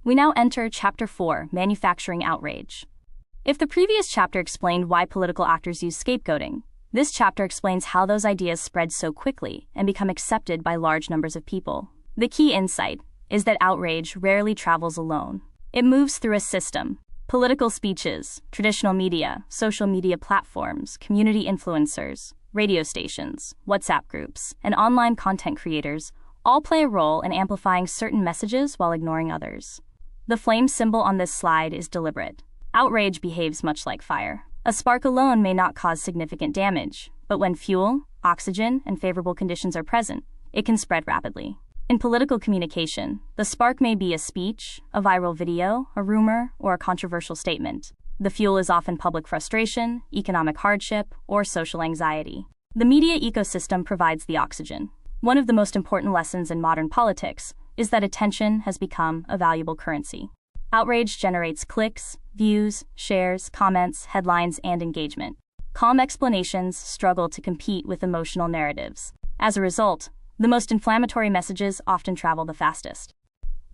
We now enter Chapter 4, Manufacturing Outrage. If the previous chapter explained why political actors use scapegoating, this chapter explains how those ideas spread so quickly and become accepted by large numbers of people. The key insight is that outrage rarely travels alone. It moves through a system. Political speeches, traditional media, social media platforms, community influencers, radio stations, WhatsApp groups, and online content creators all play a role in amplifying certain messages while ignoring others. The flame symbol on this slide is deliberate. Outrage behaves much like fire. A spark alone may not cause significant damage, but when fuel, oxygen, and favorable conditions are present, it can spread rapidly. In political communication, the spark may be a speech, a viral video, a rumor, or a controversial statement. The fuel is often public frustration, economic hardship, or social anxiety. The media ecosystem provides the oxygen. One of the most important lessons in modern politics is that attention has become a valuable currency. Outrage generates clicks, views, shares, comments, headlines, and engagement. Calm explanations struggle to compete with emotional narratives. As a result, the most inflammatory messages often travel the fastest.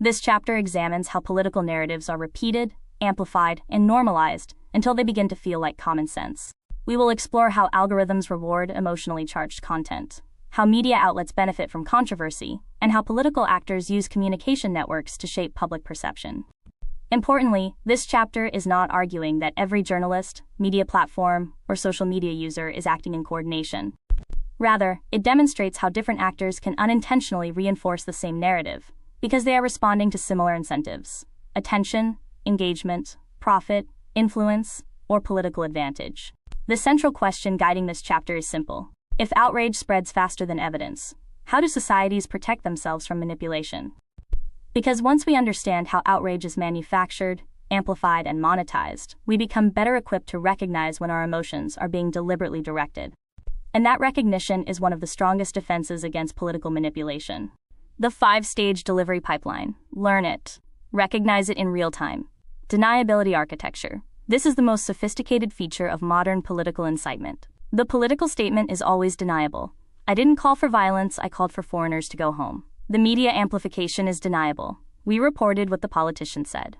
This chapter examines how political narratives are repeated, amplified, and normalized until they begin to feel like common sense. We will explore how algorithms reward emotionally charged content, how media outlets benefit from controversy, and how political actors use communication networks to shape public perception. Importantly, this chapter is not arguing that every journalist, media platform, or social media user is acting in coordination. Rather, it demonstrates how different actors can unintentionally reinforce the same narrative, because they are responding to similar incentives: attention, engagement, profit, influence, or political advantage. The central question guiding this chapter is simple. If outrage spreads faster than evidence, how do societies protect themselves from manipulation? Because once we understand how outrage is manufactured, amplified, and monetized, we become better equipped to recognize when our emotions are being deliberately directed. And that recognition is one of the strongest defenses against political manipulation. The 5-stage delivery pipeline. Learn it. Recognize it in real time. Deniability architecture. This is the most sophisticated feature of modern political incitement. The political statement is always deniable. I didn't call for violence, I called for foreigners to go home. The media amplification is deniable. We reported what the politician said.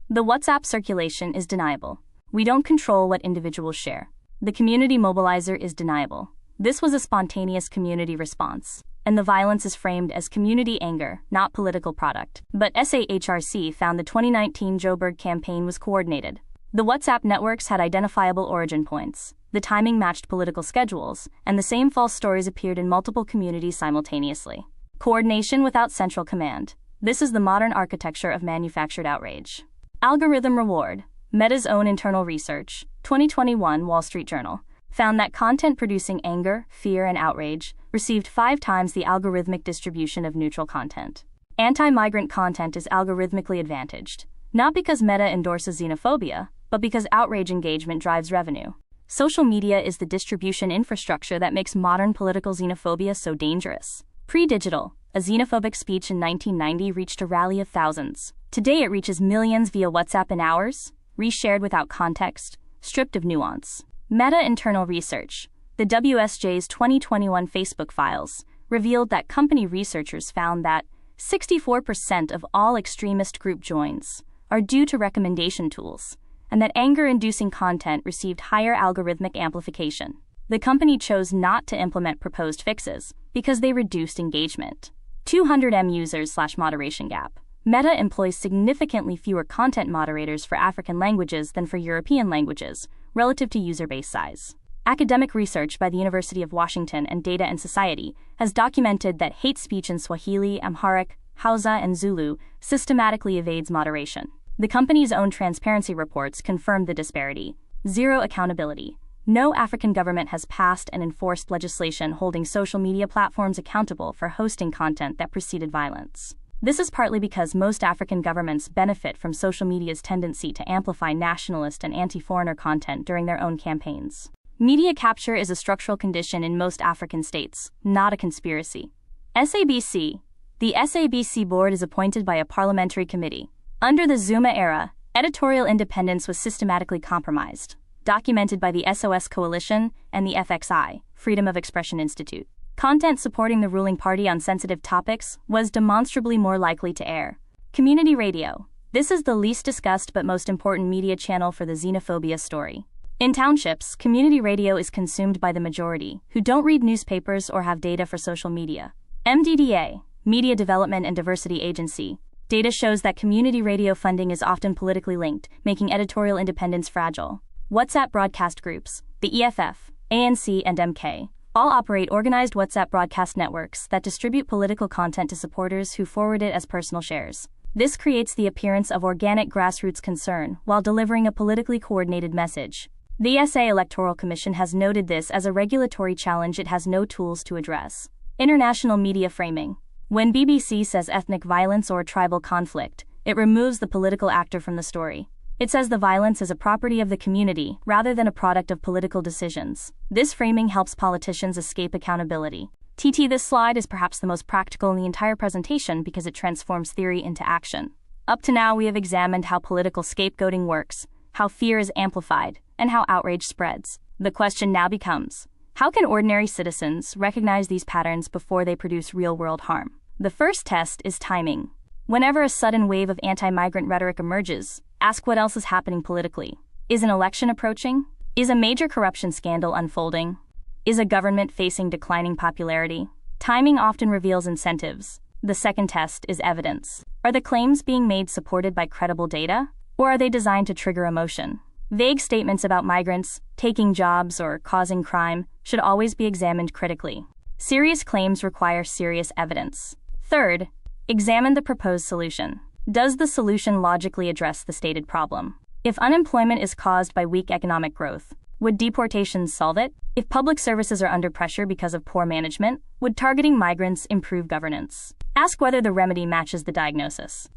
The WhatsApp circulation is deniable. We don't control what individuals share. The community mobilizer is deniable. This was a spontaneous community response, and the violence is framed as community anger, not political product. But SAHRC found the 2019 Joburg campaign was coordinated. The WhatsApp networks had identifiable origin points. The timing matched political schedules, and the same false stories appeared in multiple communities simultaneously. Coordination without central command. This is the modern architecture of manufactured outrage. Algorithm reward. Meta's own internal research, 2021 Wall Street Journal, found that content producing anger, fear, and outrage received 5 times the algorithmic distribution of neutral content. Anti-migrant content is algorithmically advantaged, not because Meta endorses xenophobia, but because outrage engagement drives revenue. Social media is the distribution infrastructure that makes modern political xenophobia so dangerous. Pre-digital, a xenophobic speech in 1990 reached a rally of thousands. Today it reaches millions via WhatsApp in hours, reshared without context, stripped of nuance. Meta internal research. The WSJ's 2021 Facebook files revealed that company researchers found that 64% of all extremist group joins are due to recommendation tools, and that anger-inducing content received higher algorithmic amplification. The company chose not to implement proposed fixes because they reduced engagement. 200 users/moderation gap. Meta employs significantly fewer content moderators for African languages than for European languages, relative to user base size. Academic research by the University of Washington and Data and Society has documented that hate speech in Swahili, Amharic, Hausa, and Zulu systematically evades moderation. The company's own transparency reports confirmed the disparity. Zero accountability. No African government has passed and enforced legislation holding social media platforms accountable for hosting content that preceded violence. This is partly because most African governments benefit from social media's tendency to amplify nationalist and anti-foreigner content during their own campaigns. Media capture is a structural condition in most African states, not a conspiracy. SABC. The SABC board is appointed by a parliamentary committee. Under the Zuma era, editorial independence was systematically compromised, documented by the SOS Coalition and the FXI, Freedom of Expression Institute. Content supporting the ruling party on sensitive topics was demonstrably more likely to air. Community radio. This is the least discussed but most important media channel for the xenophobia story. In townships, community radio is consumed by the majority, who don't read newspapers or have data for social media. MDDA, Media Development and Diversity Agency, data shows that community radio funding is often politically linked, making editorial independence fragile. WhatsApp broadcast groups, the EFF, ANC, and MK, all operate organized WhatsApp broadcast networks that distribute political content to supporters who forward it as personal shares. This creates the appearance of organic grassroots concern while delivering a politically coordinated message. The SA Electoral Commission has noted this as a regulatory challenge it has no tools to address. International media framing. When BBC says ethnic violence or tribal conflict, it removes the political actor from the story. It says the violence is a property of the community rather than a product of political decisions. This framing helps politicians escape accountability. This slide is perhaps the most practical in the entire presentation because it transforms theory into action. Up to now, we have examined how political scapegoating works, how fear is amplified, and how outrage spreads. The question now becomes, how can ordinary citizens recognize these patterns before they produce real-world harm? The first test is timing. Whenever a sudden wave of anti-migrant rhetoric emerges, ask what else is happening politically. Is an election approaching? Is a major corruption scandal unfolding? Is a government facing declining popularity? Timing often reveals incentives. The second test is evidence. Are the claims being made supported by credible data? Or are they designed to trigger emotion? Vague statements about migrants, taking jobs, or causing crime should always be examined critically. Serious claims require serious evidence. Third, examine the proposed solution. Does the solution logically address the stated problem? If unemployment is caused by weak economic growth, would deportations solve it? If public services are under pressure because of poor management, would targeting migrants improve governance? Ask whether the remedy matches the diagnosis.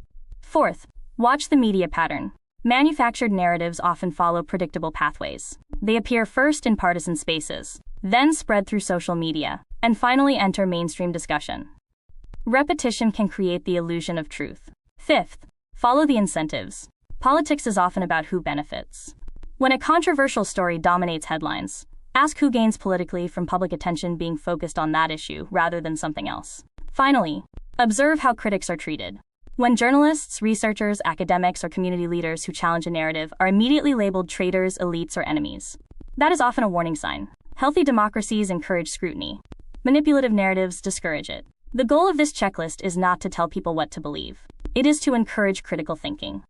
Fourth, watch the media pattern. Manufactured narratives often follow predictable pathways. They appear first in partisan spaces, then spread through social media, and finally enter mainstream discussion. Repetition can create the illusion of truth. Fifth, follow the incentives. Politics is often about who benefits. When a controversial story dominates headlines, ask who gains politically from public attention being focused on that issue rather than something else. Finally, observe how critics are treated. When journalists, researchers, academics, or community leaders who challenge a narrative are immediately labeled traitors, elites, or enemies, that is often a warning sign. Healthy democracies encourage scrutiny. Manipulative narratives discourage it. The goal of this checklist is not to tell people what to believe. It is to encourage critical thinking.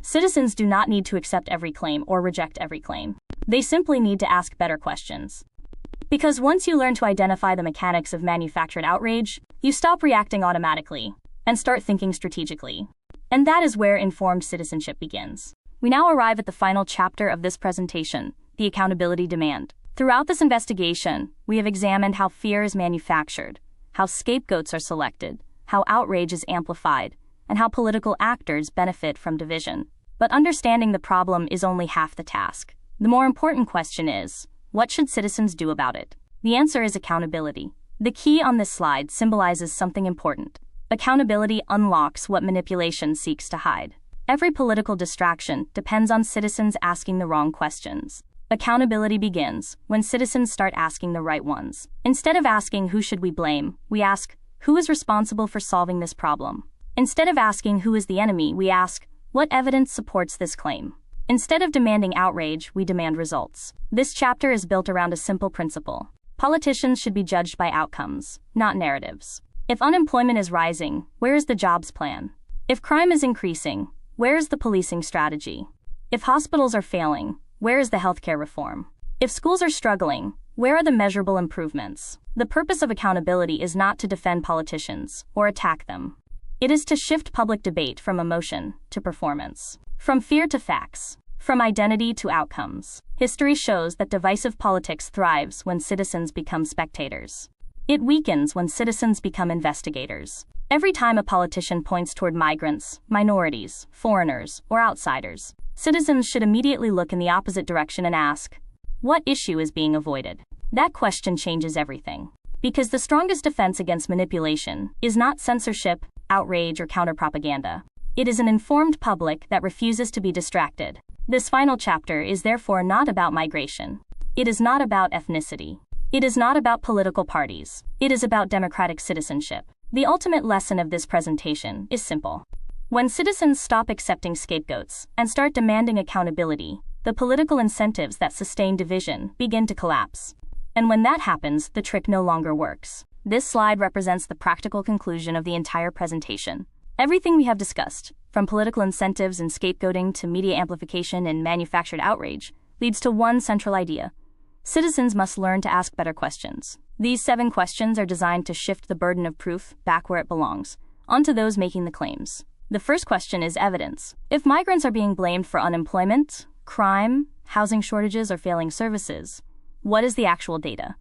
Citizens do not need to accept every claim or reject every claim. They simply need to ask better questions. Because once you learn to identify the mechanics of manufactured outrage, you stop reacting automatically and start thinking strategically. And that is where informed citizenship begins. We now arrive at the final chapter of this presentation, the accountability demand. Throughout this investigation, we have examined how fear is manufactured, how scapegoats are selected, how outrage is amplified, and how political actors benefit from division. But understanding the problem is only half the task. The more important question is, what should citizens do about it? The answer is accountability. The key on this slide symbolizes something important. Accountability unlocks what manipulation seeks to hide. Every political distraction depends on citizens asking the wrong questions. Accountability begins when citizens start asking the right ones. Instead of asking who should we blame, we ask, who is responsible for solving this problem? Instead of asking who is the enemy, we ask, what evidence supports this claim? Instead of demanding outrage, we demand results. This chapter is built around a simple principle. Politicians should be judged by outcomes, not narratives. If unemployment is rising, where is the jobs plan? If crime is increasing, where is the policing strategy? If hospitals are failing, where is the healthcare reform? If schools are struggling, where are the measurable improvements? The purpose of accountability is not to defend politicians or attack them. It is to shift public debate from emotion to performance, from fear to facts, from identity to outcomes. History shows that divisive politics thrives when citizens become spectators. It weakens when citizens become investigators. Every time a politician points toward migrants, minorities, foreigners, or outsiders, citizens should immediately look in the opposite direction and ask, what issue is being avoided? That question changes everything. Because the strongest defense against manipulation is not censorship, outrage, or counter-propaganda. It is an informed public that refuses to be distracted. This final chapter is therefore not about migration. It is not about ethnicity. It is not about political parties. It is about democratic citizenship. The ultimate lesson of this presentation is simple. When citizens stop accepting scapegoats and start demanding accountability, the political incentives that sustain division begin to collapse. And when that happens, the trick no longer works. This slide represents the practical conclusion of the entire presentation. Everything we have discussed, from political incentives and scapegoating to media amplification and manufactured outrage, leads to one central idea. Citizens must learn to ask better questions. These 7 questions are designed to shift the burden of proof back where it belongs, onto those making the claims. The first question is evidence. If migrants are being blamed for unemployment, crime, housing shortages, or failing services, what is the actual data?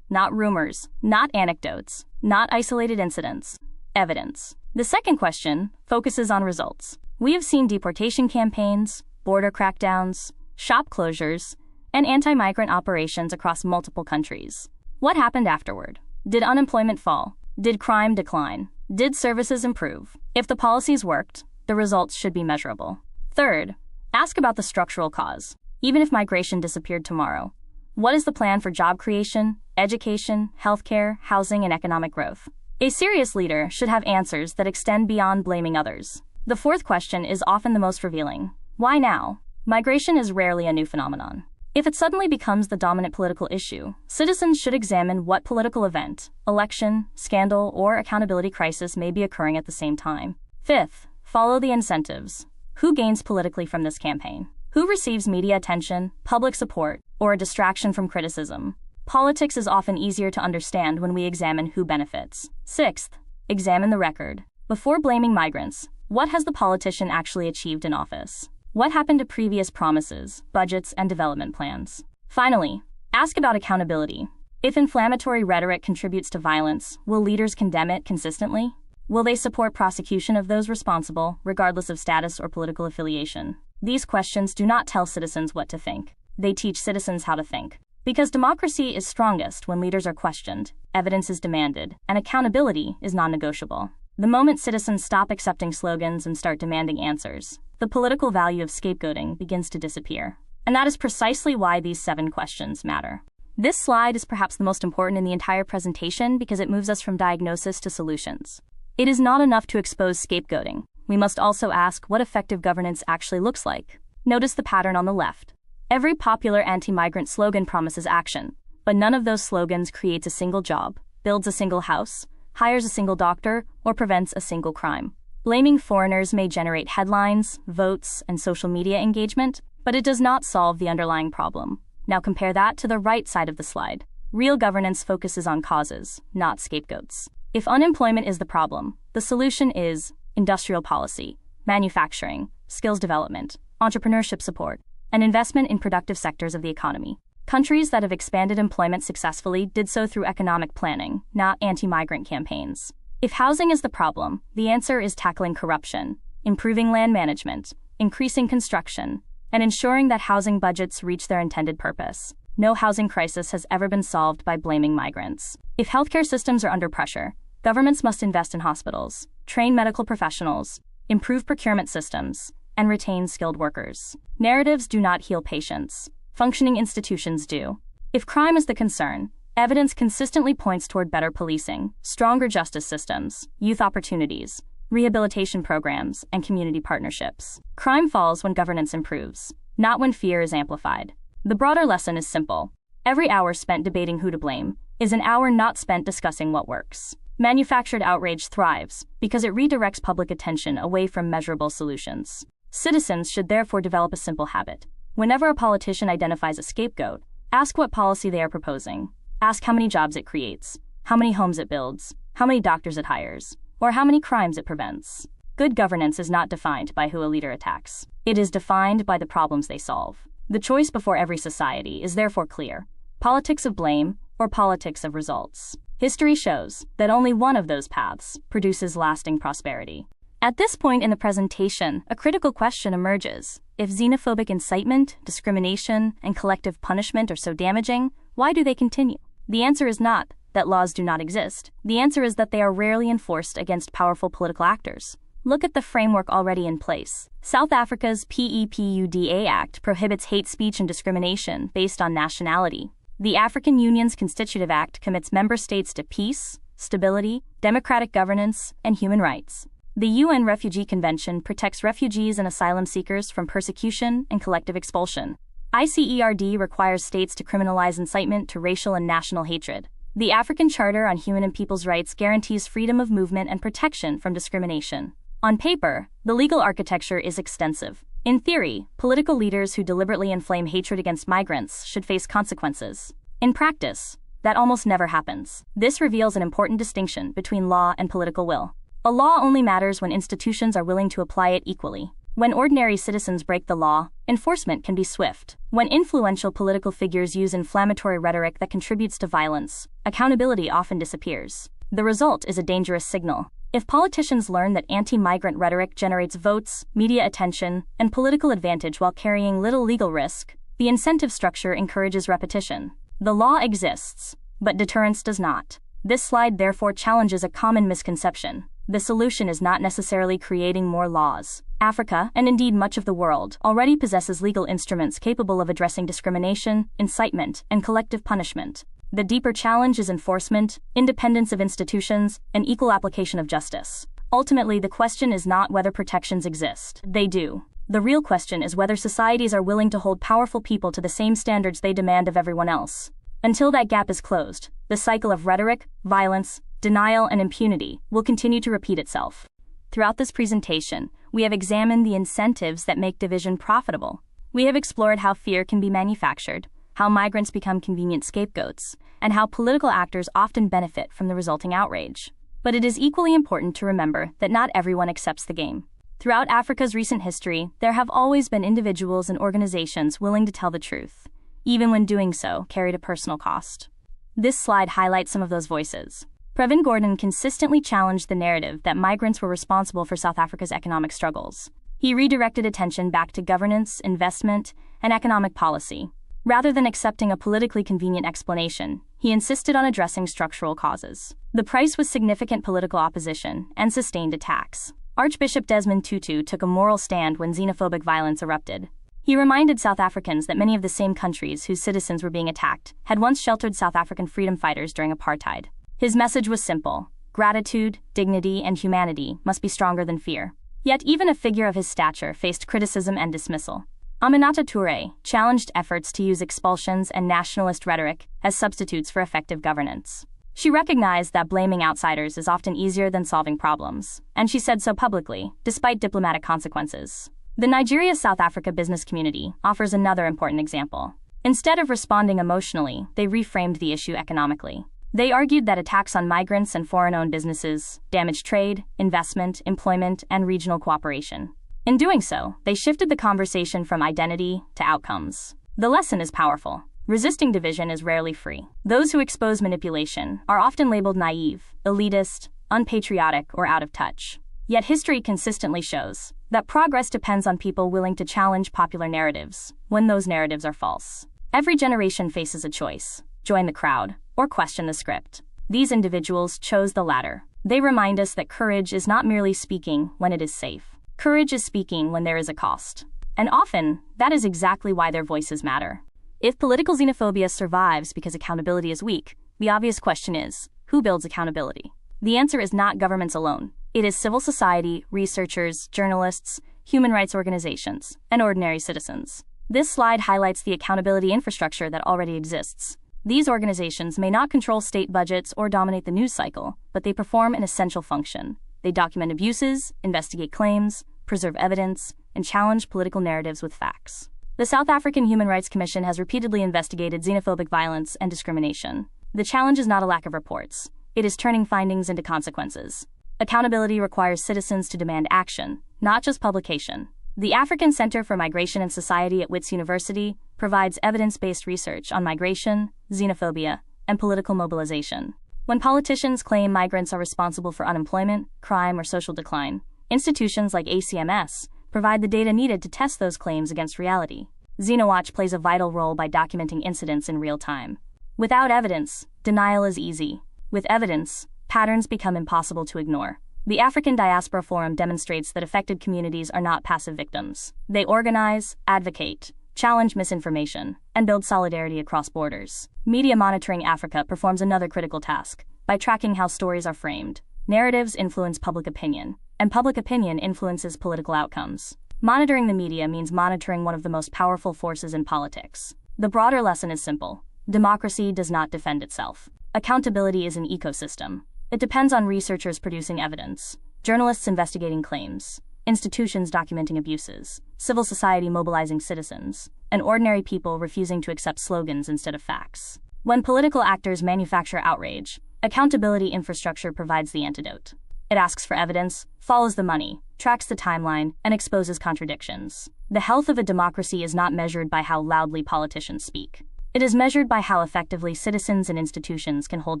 Not rumors, not anecdotes, not isolated incidents. Evidence. The second question focuses on results. We have seen deportation campaigns, border crackdowns, shop closures, and anti-migrant operations across multiple countries. What happened afterward? Did unemployment fall? Did crime decline? Did services improve? If the policies worked, the results should be measurable. Third, ask about the structural cause. Even if migration disappeared tomorrow, what is the plan for job creation, education, healthcare, housing, and economic growth? A serious leader should have answers that extend beyond blaming others. The fourth question is often the most revealing. Why now? Migration is rarely a new phenomenon. If it suddenly becomes the dominant political issue, citizens should examine what political event, election, scandal, or accountability crisis may be occurring at the same time. Fifth, follow the incentives. Who gains politically from this campaign? Who receives media attention, public support, or a distraction from criticism? Politics is often easier to understand when we examine who benefits. Sixth, examine the record. Before blaming migrants, what has the politician actually achieved in office? What happened to previous promises, budgets, and development plans? Finally, ask about accountability. If inflammatory rhetoric contributes to violence, will leaders condemn it consistently? Will they support prosecution of those responsible, regardless of status or political affiliation? These questions do not tell citizens what to think. They teach citizens how to think. Because democracy is strongest when leaders are questioned, evidence is demanded, and accountability is non-negotiable. The moment citizens stop accepting slogans and start demanding answers, the political value of scapegoating begins to disappear. And that is precisely why these 7 questions matter. This slide is perhaps the most important in the entire presentation because it moves us from diagnosis to solutions. It is not enough to expose scapegoating. We must also ask what effective governance actually looks like. Notice the pattern on the left. Every popular anti-migrant slogan promises action, but none of those slogans creates a single job, builds a single house, hires a single doctor, or prevents a single crime. Blaming foreigners may generate headlines, votes, and social media engagement, but it does not solve the underlying problem. Now compare that to the right side of the slide. Real governance focuses on causes, not scapegoats. If unemployment is the problem, the solution is industrial policy, manufacturing, skills development, entrepreneurship support, and investment in productive sectors of the economy. Countries that have expanded employment successfully did so through economic planning, not anti-migrant campaigns. If housing is the problem, the answer is tackling corruption, improving land management, increasing construction, and ensuring that housing budgets reach their intended purpose. No housing crisis has ever been solved by blaming migrants. If healthcare systems are under pressure, governments must invest in hospitals, train medical professionals, improve procurement systems, and retain skilled workers. Narratives do not heal patients. Functioning institutions do. If crime is the concern, evidence consistently points toward better policing, stronger justice systems, youth opportunities, rehabilitation programs, and community partnerships. Crime falls when governance improves, not when fear is amplified. The broader lesson is simple. Every hour spent debating who to blame is an hour not spent discussing what works. Manufactured outrage thrives because it redirects public attention away from measurable solutions. Citizens should therefore develop a simple habit. Whenever a politician identifies a scapegoat, ask what policy they are proposing. Ask how many jobs it creates, how many homes it builds, how many doctors it hires, or how many crimes it prevents. Good governance is not defined by who a leader attacks. It is defined by the problems they solve. The choice before every society is therefore clear: politics of blame or politics of results. History shows that only one of those paths produces lasting prosperity. At this point in the presentation, a critical question emerges. If xenophobic incitement, discrimination, and collective punishment are so damaging, why do they continue? The answer is not that laws do not exist. The answer is that they are rarely enforced against powerful political actors. Look at the framework already in place. South Africa's PEPUDA Act prohibits hate speech and discrimination based on nationality. The African Union's Constitutive Act commits member states to peace, stability, democratic governance, and human rights. The UN Refugee Convention protects refugees and asylum seekers from persecution and collective expulsion. ICERD requires states to criminalize incitement to racial and national hatred. The African Charter on Human and People's Rights guarantees freedom of movement and protection from discrimination. On paper, the legal architecture is extensive. In theory, political leaders who deliberately inflame hatred against migrants should face consequences. In practice, that almost never happens. This reveals an important distinction between law and political will. A law only matters when institutions are willing to apply it equally. When ordinary citizens break the law, enforcement can be swift. When influential political figures use inflammatory rhetoric that contributes to violence, accountability often disappears. The result is a dangerous signal. If politicians learn that anti-migrant rhetoric generates votes, media attention, and political advantage while carrying little legal risk, the incentive structure encourages repetition. The law exists, but deterrence does not. This slide therefore challenges a common misconception. The solution is not necessarily creating more laws. Africa, and indeed much of the world, already possesses legal instruments capable of addressing discrimination, incitement, and collective punishment. The deeper challenge is enforcement, independence of institutions, and equal application of justice. Ultimately, the question is not whether protections exist. They do. The real question is whether societies are willing to hold powerful people to the same standards they demand of everyone else. Until that gap is closed, the cycle of rhetoric, violence, denial, and impunity will continue to repeat itself. Throughout this presentation, we have examined the incentives that make division profitable. We have explored how fear can be manufactured, how migrants become convenient scapegoats, and how political actors often benefit from the resulting outrage. But it is equally important to remember that not everyone accepts the game. Throughout Africa's recent history, there have always been individuals and organizations willing to tell the truth, even when doing so carried a personal cost. This slide highlights some of those voices. Previn Gordon consistently challenged the narrative that migrants were responsible for South Africa's economic struggles. He redirected attention back to governance, investment, and economic policy. Rather than accepting a politically convenient explanation, he insisted on addressing structural causes. The price was significant political opposition and sustained attacks. Archbishop Desmond Tutu took a moral stand when xenophobic violence erupted. He reminded South Africans that many of the same countries whose citizens were being attacked had once sheltered South African freedom fighters during apartheid. His message was simple: gratitude, dignity, and humanity must be stronger than fear. Yet even a figure of his stature faced criticism and dismissal. Aminata Touré challenged efforts to use expulsions and nationalist rhetoric as substitutes for effective governance. She recognized that blaming outsiders is often easier than solving problems, and she said so publicly, despite diplomatic consequences. The Nigeria-South Africa business community offers another important example. Instead of responding emotionally, they reframed the issue economically. They argued that attacks on migrants and foreign-owned businesses damage trade, investment, employment, and regional cooperation. In doing so, they shifted the conversation from identity to outcomes. The lesson is powerful. Resisting division is rarely free. Those who expose manipulation are often labeled naive, elitist, unpatriotic, or out of touch. Yet history consistently shows that progress depends on people willing to challenge popular narratives when those narratives are false. Every generation faces a choice: join the crowd or question the script. These individuals chose the latter. They remind us that courage is not merely speaking when it is safe. Courage is speaking when there is a cost. And often, that is exactly why their voices matter. If political xenophobia survives because accountability is weak, the obvious question is, who builds accountability? The answer is not governments alone. It is civil society, researchers, journalists, human rights organizations, and ordinary citizens. This slide highlights the accountability infrastructure that already exists. These organizations may not control state budgets or dominate the news cycle, but they perform an essential function. They document abuses, investigate claims, preserve evidence, and challenge political narratives with facts. The South African Human Rights Commission has repeatedly investigated xenophobic violence and discrimination. The challenge is not a lack of reports. It is turning findings into consequences. Accountability requires citizens to demand action, not just publication. The African Center for Migration and Society at Wits University provides evidence-based research on migration, xenophobia, and political mobilization. When politicians claim migrants are responsible for unemployment, crime, or social decline, institutions like ACMS provide the data needed to test those claims against reality. XenoWatch plays a vital role by documenting incidents in real time. Without evidence, denial is easy. With evidence, patterns become impossible to ignore. The African Diaspora Forum demonstrates that affected communities are not passive victims. They organize, advocate, challenge misinformation, and build solidarity across borders. Media Monitoring Africa performs another critical task. By tracking how stories are framed, narratives influence public opinion. and public opinion influences political outcomes. Monitoring the media means monitoring one of the most powerful forces in politics. The broader lesson is simple. Democracy does not defend itself. Accountability is an ecosystem. It depends on researchers producing evidence, journalists investigating claims, institutions documenting abuses, civil society mobilizing citizens, and ordinary people refusing to accept slogans instead of facts. When political actors manufacture outrage, accountability infrastructure provides the antidote. It asks for evidence, follows the money, tracks the timeline, and exposes contradictions. The health of a democracy is not measured by how loudly politicians speak. It is measured by how effectively citizens and institutions can hold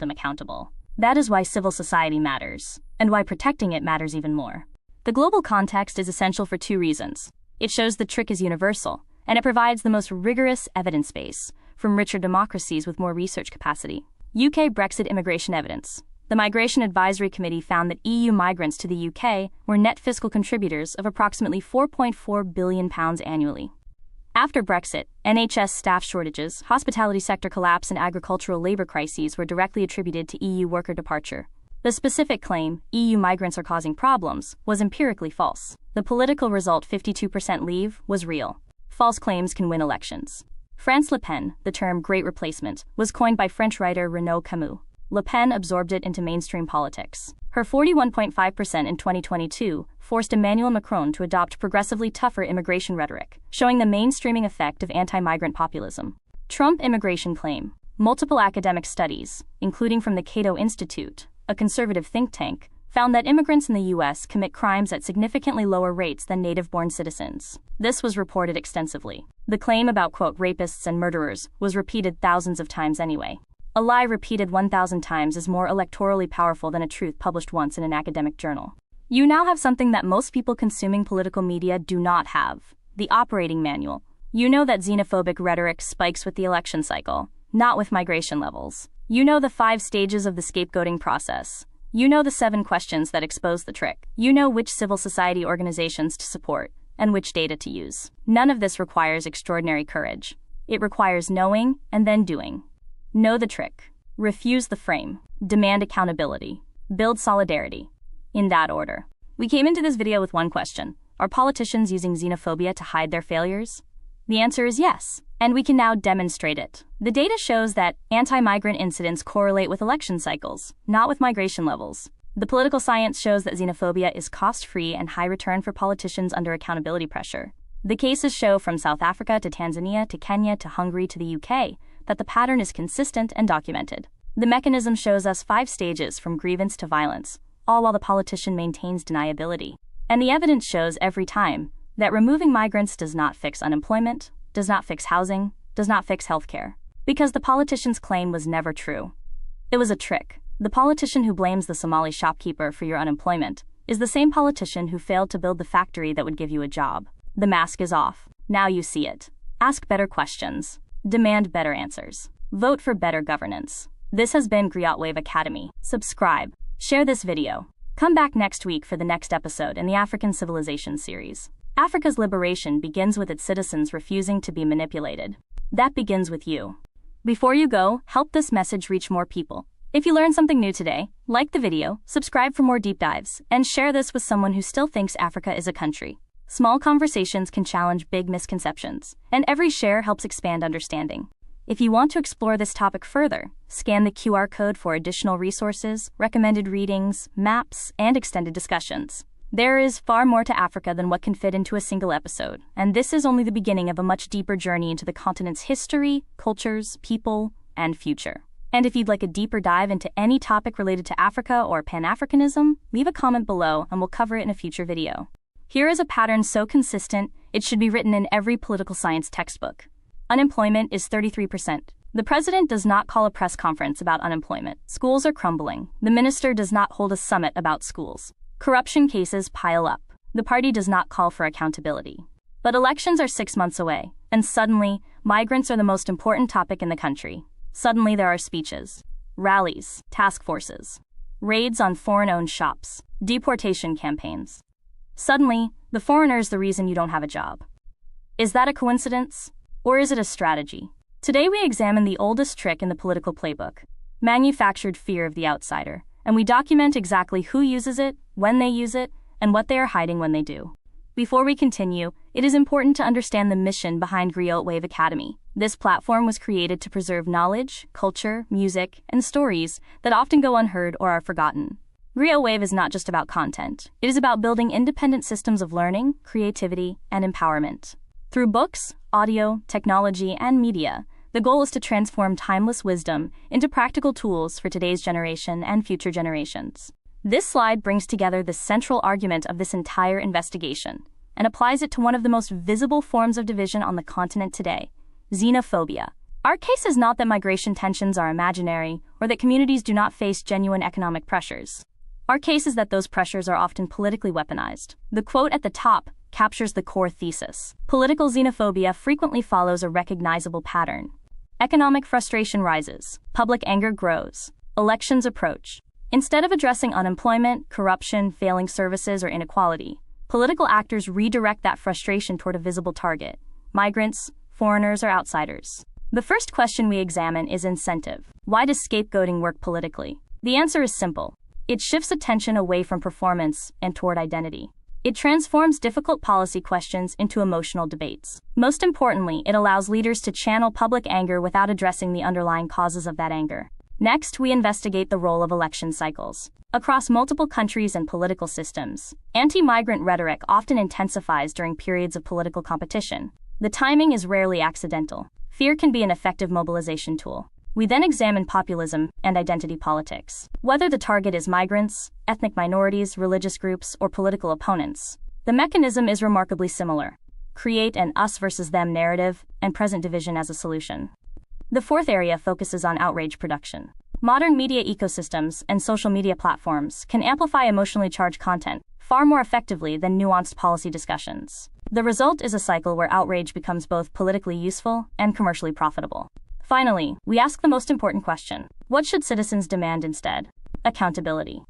them accountable. That is why civil society matters, and why protecting it matters even more. The global context is essential for two reasons. It shows the trick is universal, and it provides the most rigorous evidence base from richer democracies with more research capacity. UK Brexit immigration evidence. The Migration Advisory Committee found that EU migrants to the UK were net fiscal contributors of approximately £4.4 billion annually. After Brexit, NHS staff shortages, hospitality sector collapse, and agricultural labour crises were directly attributed to EU worker departure. The specific claim, EU migrants are causing problems, was empirically false. The political result, 52% leave, was real. False claims can win elections. France Le Pen, the term Great Replacement, was coined by French writer Renaud Camus. Le Pen absorbed it into mainstream politics. Her 41.5% in 2022 forced Emmanuel Macron to adopt progressively tougher immigration rhetoric, showing the mainstreaming effect of anti-migrant populism. Trump immigration claim. Multiple academic studies, including from the Cato Institute, a conservative think tank, found that immigrants in the U.S. commit crimes at significantly lower rates than native-born citizens. This was reported extensively. The claim about, quote, rapists and murderers was repeated thousands of times anyway. A lie repeated 1,000 times is more electorally powerful than a truth published once in an academic journal. You now have something that most people consuming political media do not have: the operating manual. You know that xenophobic rhetoric spikes with the election cycle, not with migration levels. You know the 5 stages of the scapegoating process. You know the 7 questions that expose the trick. You know which civil society organizations to support and which data to use. None of this requires extraordinary courage. It requires knowing and then doing. Know the trick. Refuse the frame. Demand accountability. Build solidarity. In that order. We came into this video with one question. Are politicians using xenophobia to hide their failures? The answer is yes, and we can now demonstrate it. The data shows that anti-migrant incidents correlate with election cycles, not with migration levels. The political science shows that xenophobia is cost-free and high return for politicians under accountability pressure. The cases show from South Africa to Tanzania to Kenya to Hungary to the UK that the pattern is consistent and documented. The mechanism shows us 5 stages from grievance to violence, all while the politician maintains deniability. And the evidence shows every time that removing migrants does not fix unemployment, does not fix housing, does not fix healthcare. Because the politician's claim was never true. It was a trick. The politician who blames the Somali shopkeeper for your unemployment is the same politician who failed to build the factory that would give you a job. The mask is off. Now you see it. Ask better questions. Demand better answers. Vote for better governance. This has been Griotwave Academy. Subscribe. Share this video. Come back next week for the next episode in the African Civilisations Series. Africa's liberation begins with its citizens refusing to be manipulated. That begins with you. Before you go, help this message reach more people. If you learned something new today, like the video, subscribe for more deep dives, and share this with someone who still thinks Africa is a country. Small conversations can challenge big misconceptions, and every share helps expand understanding. If you want to explore this topic further, scan the QR code for additional resources, recommended readings, maps, and extended discussions. There is far more to Africa than what can fit into a single episode, and this is only the beginning of a much deeper journey into the continent's history, cultures, people, and future. And if you'd like a deeper dive into any topic related to Africa or Pan-Africanism, leave a comment below and we'll cover it in a future video. Here is a pattern so consistent, it should be written in every political science textbook. Unemployment is 33%. The president does not call a press conference about unemployment. Schools are crumbling. The minister does not hold a summit about schools. Corruption cases pile up. The party does not call for accountability. But elections are 6 months away, and suddenly, migrants are the most important topic in the country. Suddenly there are speeches, rallies, task forces, raids on foreign-owned shops, deportation campaigns. Suddenly, the foreigner is the reason you don't have a job. Is that a coincidence? Or is it a strategy? Today we examine the oldest trick in the political playbook, manufactured fear of the outsider, and we document exactly who uses it, when they use it, and what they are hiding when they do. Before we continue, it is important to understand the mission behind Griot Wave Academy. This platform was created to preserve knowledge, culture, music, and stories that often go unheard or are forgotten. Griot Wave is not just about content. It is about building independent systems of learning, creativity, and empowerment. Through books, audio, technology, and media, the goal is to transform timeless wisdom into practical tools for today's generation and future generations. This slide brings together the central argument of this entire investigation and applies it to one of the most visible forms of division on the continent today: xenophobia. Our case is not that migration tensions are imaginary or that communities do not face genuine economic pressures. Our case is that those pressures are often politically weaponized. The quote at the top captures the core thesis. Political xenophobia frequently follows a recognizable pattern. Economic frustration rises, public anger grows, elections approach. Instead of addressing unemployment, corruption, failing services, or inequality, political actors redirect that frustration toward a visible target: migrants, foreigners, or outsiders. The first question we examine is incentive. Why does scapegoating work politically? The answer is simple. It shifts attention away from performance and toward identity. It transforms difficult policy questions into emotional debates. Most importantly, it allows leaders to channel public anger without addressing the underlying causes of that anger. Next, we investigate the role of election cycles. Across multiple countries and political systems, anti-migrant rhetoric often intensifies during periods of political competition. The timing is rarely accidental. Fear can be an effective mobilization tool. We then examine populism and identity politics. Whether the target is migrants, ethnic minorities, religious groups, or political opponents, the mechanism is remarkably similar. Create an us versus them narrative and present division as a solution. The fourth area focuses on outrage production. Modern media ecosystems and social media platforms can amplify emotionally charged content far more effectively than nuanced policy discussions. The result is a cycle where outrage becomes both politically useful and commercially profitable. Finally, we ask the most important question: what should citizens demand instead? Accountability.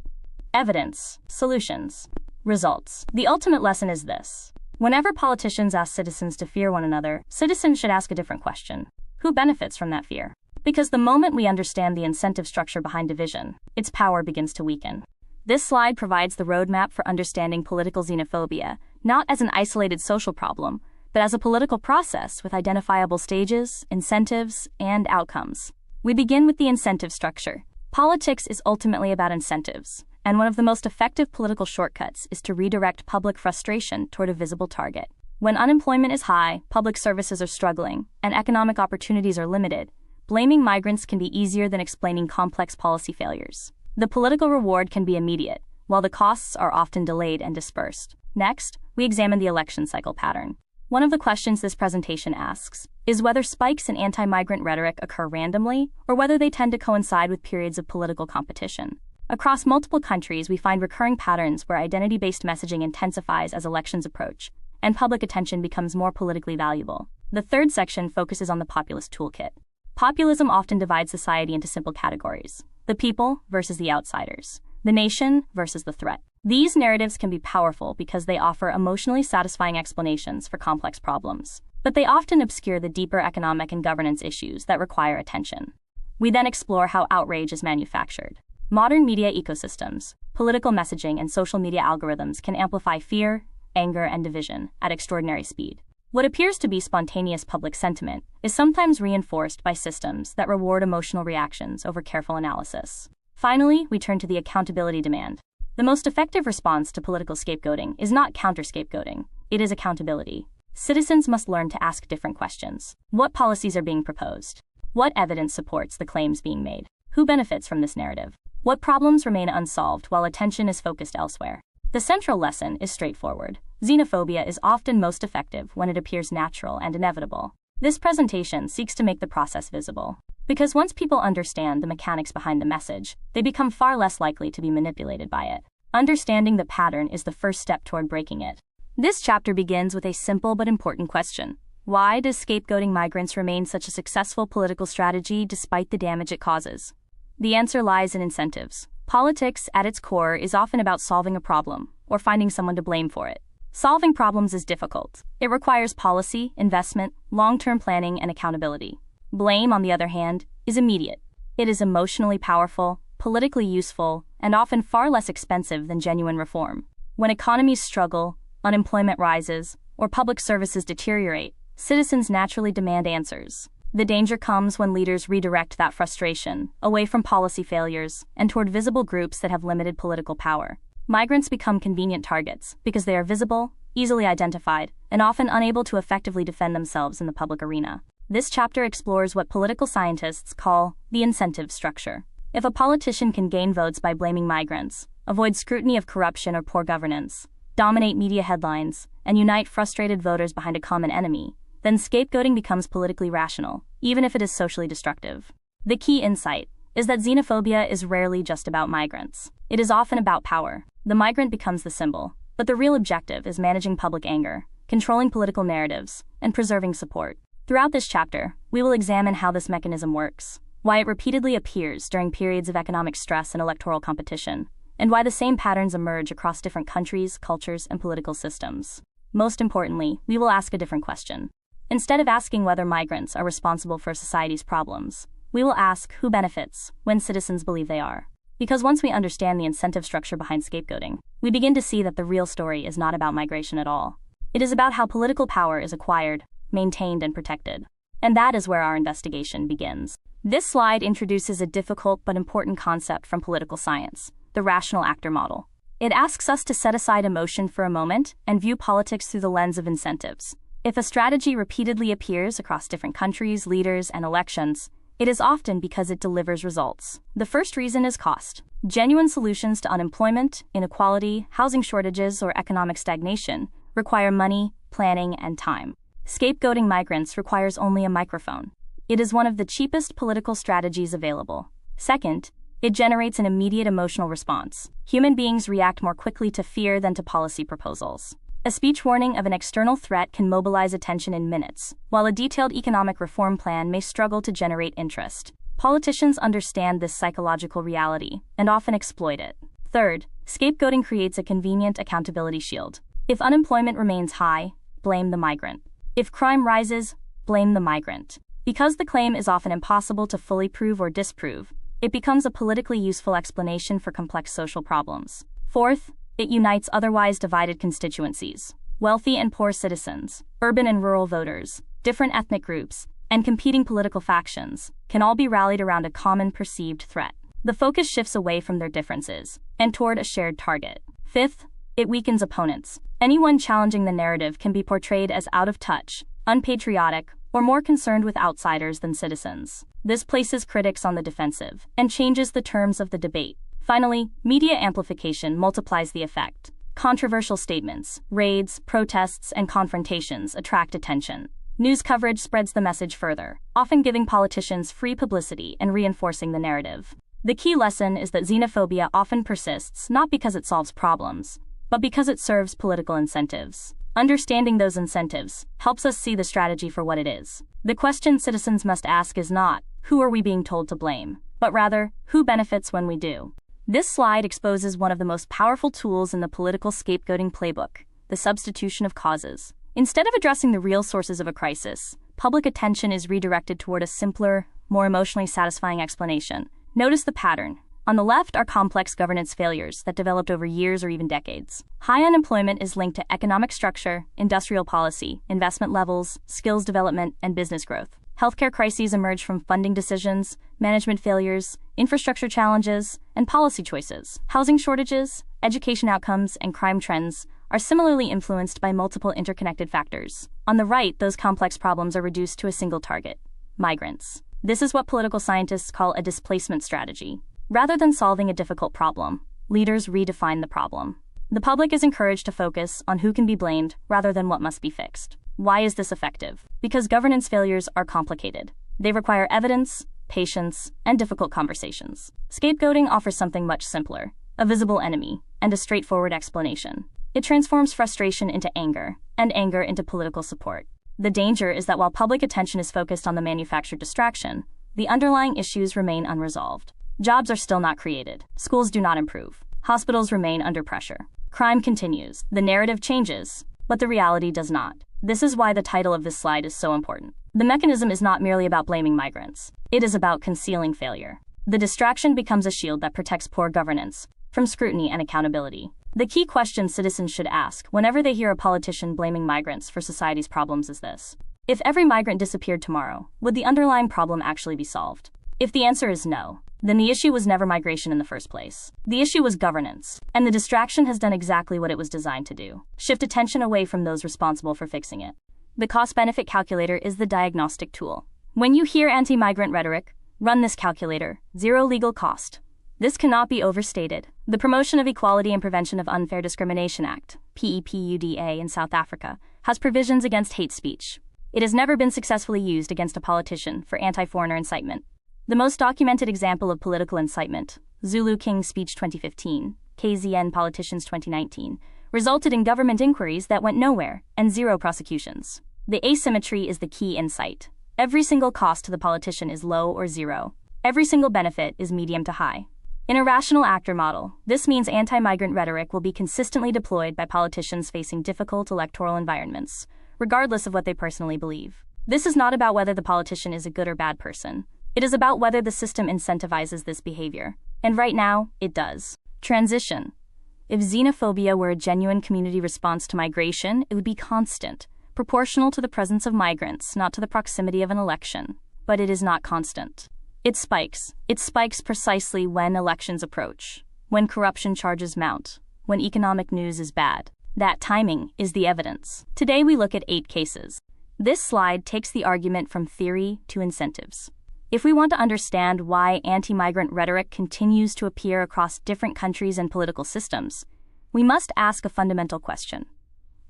Evidence. Solutions. Results. The ultimate lesson is this: whenever politicians ask citizens to fear one another, citizens should ask a different question: who benefits from that fear? Because the moment we understand the incentive structure behind division, its power begins to weaken. This slide provides the roadmap for understanding political xenophobia, not as an isolated social problem, but as a political process with identifiable stages, incentives, and outcomes. We begin with the incentive structure. Politics is ultimately about incentives, and one of the most effective political shortcuts is to redirect public frustration toward a visible target. When unemployment is high, public services are struggling, and economic opportunities are limited, blaming migrants can be easier than explaining complex policy failures. The political reward can be immediate, while the costs are often delayed and dispersed. Next, we examine the election cycle pattern. One of the questions this presentation asks is whether spikes in anti-migrant rhetoric occur randomly or whether they tend to coincide with periods of political competition. Across multiple countries, we find recurring patterns where identity-based messaging intensifies as elections approach, and public attention becomes more politically valuable. The third section focuses on the populist toolkit. Populism often divides society into simple categories: the people versus the outsiders, the nation versus the threat. These narratives can be powerful because they offer emotionally satisfying explanations for complex problems, but they often obscure the deeper economic and governance issues that require attention. We then explore how outrage is manufactured. Modern media ecosystems, political messaging, and social media algorithms can amplify fear, anger, and division at extraordinary speed. What appears to be spontaneous public sentiment is sometimes reinforced by systems that reward emotional reactions over careful analysis. Finally, we turn to the accountability demand. The most effective response to political scapegoating is not counter-scapegoating, it is accountability. Citizens must learn to ask different questions. What policies are being proposed? What evidence supports the claims being made? Who benefits from this narrative? What problems remain unsolved while attention is focused elsewhere? The central lesson is straightforward. Xenophobia is often most effective when it appears natural and inevitable. This presentation seeks to make the process visible, because once people understand the mechanics behind the message, they become far less likely to be manipulated by it. Understanding the pattern is the first step toward breaking it. This chapter begins with a simple but important question: why does scapegoating migrants remain such a successful political strategy despite the damage it causes? The answer lies in incentives. Politics, at its core, is often about solving a problem or finding someone to blame for it. Solving problems is difficult. It requires policy, investment, long-term planning, and accountability. Blame, on the other hand, is immediate. It is emotionally powerful, politically useful, and often far less expensive than genuine reform. When economies struggle, unemployment rises, or public services deteriorate, citizens naturally demand answers. The danger comes when leaders redirect that frustration away from policy failures and toward visible groups that have limited political power. Migrants become convenient targets because they are visible, easily identified, and often unable to effectively defend themselves in the public arena. This chapter explores what political scientists call the incentive structure. If a politician can gain votes by blaming migrants, avoid scrutiny of corruption or poor governance, dominate media headlines, and unite frustrated voters behind a common enemy, then scapegoating becomes politically rational, even if it is socially destructive. The key insight is that xenophobia is rarely just about migrants. It is often about power. The migrant becomes the symbol, but the real objective is managing public anger, controlling political narratives, and preserving support. Throughout this chapter, we will examine how this mechanism works, why it repeatedly appears during periods of economic stress and electoral competition, and why the same patterns emerge across different countries, cultures, and political systems. Most importantly, we will ask a different question. Instead of asking whether migrants are responsible for society's problems, we will ask who benefits when citizens believe they are. Because once we understand the incentive structure behind scapegoating, we begin to see that the real story is not about migration at all. It is about how political power is acquired, maintained, and protected. And that is where our investigation begins. This slide introduces a difficult but important concept from political science, the rational actor model. It asks us to set aside emotion for a moment and view politics through the lens of incentives. If a strategy repeatedly appears across different countries, leaders, and elections, it is often because it delivers results. The first reason is cost. Genuine solutions to unemployment, inequality, housing shortages, or economic stagnation require money, planning, and time. Scapegoating migrants requires only a microphone. It is one of the cheapest political strategies available. Second, it generates an immediate emotional response. Human beings react more quickly to fear than to policy proposals. A speech warning of an external threat can mobilize attention in minutes, while a detailed economic reform plan may struggle to generate interest. Politicians understand this psychological reality and often exploit it. Third, scapegoating creates a convenient accountability shield. If unemployment remains high, blame the migrant. If crime rises, blame the migrant. Because the claim is often impossible to fully prove or disprove, it becomes a politically useful explanation for complex social problems. Fourth, it unites otherwise divided constituencies. Wealthy and poor citizens, urban and rural voters, different ethnic groups, and competing political factions can all be rallied around a common perceived threat. The focus shifts away from their differences and toward a shared target. Fifth, it weakens opponents. Anyone challenging the narrative can be portrayed as out of touch, unpatriotic, or more concerned with outsiders than citizens. This places critics on the defensive and changes the terms of the debate. Finally, media amplification multiplies the effect. Controversial statements, raids, protests, and confrontations attract attention. News coverage spreads the message further, often giving politicians free publicity and reinforcing the narrative. The key lesson is that xenophobia often persists not because it solves problems, but because it serves political incentives. Understanding those incentives helps us see the strategy for what it is. The question citizens must ask is not, who are we being told to blame, but rather, who benefits when we do? This slide exposes one of the most powerful tools in the political scapegoating playbook, the substitution of causes. Instead of addressing the real sources of a crisis, public attention is redirected toward a simpler, more emotionally satisfying explanation. Notice the pattern. On the left are complex governance failures that developed over years or even decades. High unemployment is linked to economic structure, industrial policy, investment levels, skills development, and business growth. Healthcare crises emerge from funding decisions, management failures, infrastructure challenges, and policy choices. Housing shortages, education outcomes, and crime trends are similarly influenced by multiple interconnected factors. On the right, those complex problems are reduced to a single target: migrants. This is what political scientists call a displacement strategy. Rather than solving a difficult problem, leaders redefine the problem. The public is encouraged to focus on who can be blamed rather than what must be fixed. Why is this effective? Because governance failures are complicated. They require evidence, patience, and difficult conversations. Scapegoating offers something much simpler: a visible enemy and a straightforward explanation. It transforms frustration into anger, and anger into political support. The danger is that while public attention is focused on the manufactured distraction, the underlying issues remain unresolved. Jobs are still not created. Schools do not improve. Hospitals remain under pressure. Crime continues. The narrative changes, but the reality does not. This is why the title of this slide is so important. The mechanism is not merely about blaming migrants. It is about concealing failure. The distraction becomes a shield that protects poor governance from scrutiny and accountability. The key question citizens should ask whenever they hear a politician blaming migrants for society's problems is this: if every migrant disappeared tomorrow, would the underlying problem actually be solved? If the answer is no, then the issue was never migration in the first place. The issue was governance, and the distraction has done exactly what it was designed to do: shift attention away from those responsible for fixing it. The cost-benefit calculator is the diagnostic tool. When you hear anti-migrant rhetoric, run this calculator: zero legal cost. This cannot be overstated. The Promotion of Equality and Prevention of Unfair Discrimination Act, PEPUDA, in South Africa, has provisions against hate speech. It has never been successfully used against a politician for anti-foreigner incitement. The most documented example of political incitement, Zulu King Speech 2015, KZN Politicians 2019, resulted in government inquiries that went nowhere and zero prosecutions. The asymmetry is the key insight. Every single cost to the politician is low or zero. Every single benefit is medium to high. In a rational actor model, this means anti-migrant rhetoric will be consistently deployed by politicians facing difficult electoral environments, regardless of what they personally believe. This is not about whether the politician is a good or bad person. It is about whether the system incentivizes this behavior. And right now, it does. Transition. If xenophobia were a genuine community response to migration, it would be constant, proportional to the presence of migrants, not to the proximity of an election. But it is not constant. It spikes. It spikes precisely when elections approach, when corruption charges mount, when economic news is bad. That timing is the evidence. Today we look at 8 cases. This slide takes the argument from theory to incentives. If we want to understand why anti-migrant rhetoric continues to appear across different countries and political systems, we must ask a fundamental question.